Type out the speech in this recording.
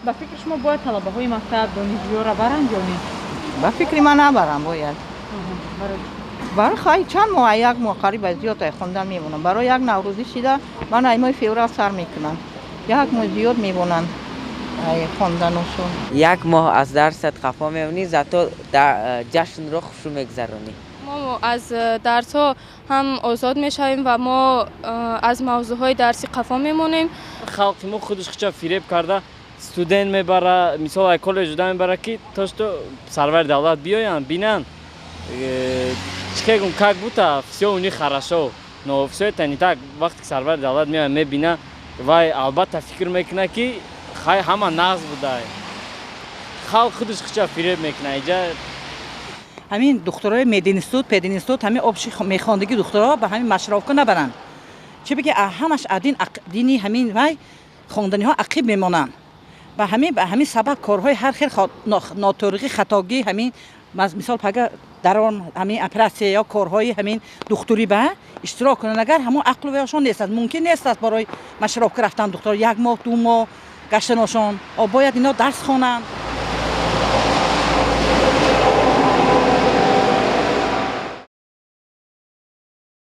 ба фикри шумо бояд талабаҳои мактаб донишҷӯёро баранд ё не? ба фикри ман набарам бояд. барои хай чанд моҳ як моҳ қариба зиёд хондан мемонам. барои як наврӯзӣ шида ман ай моҳи феврал сар мекунам. як моҳ зиёд мемонанд хонданошон. як моҳ аз дарсат хафо мемонӣ, зато ҷашнро хушу мегзаронӣ. мо аз дарсҳо ҳам озод мешавем ва мо аз мавзӯъҳои дарсӣ хафо мемонем. халқи мо худаш хича фиреб карда студент мебара, мисол ай коллеҷ уда мебара ки то што сарвари давлат биёян бинан чикегум как бута всё у них хорошо, но всё это не так. вақте ки сарвари давлат меояд мебина вай албатта фикр мекуна ки хай ҳама нағз буда. халқ худаш хича фиреб мекуна. иҷа ҳамин духтурои мединститут пединститут ҳамин обши мехондагӣ духтуро ба ҳамин машровка набаранд. чӣ биги ҳамаш дини ҳамин вай хонданиҳо ақиб мемонанд. ба ҳамин сабаб корҳои ҳар хел нотуриғӣ хатогӣ ҳамин мисол пага дар он ҳамин оператсия ё корҳои ҳамин духтурӣ ба иштирок кунанд. агар ҳамон ақлу ваёшон нест мумкин нест аст барои машровка рафтан духтуро 1 моҳ 2 моҳ гаштаношон бояд ино дарс хонанд.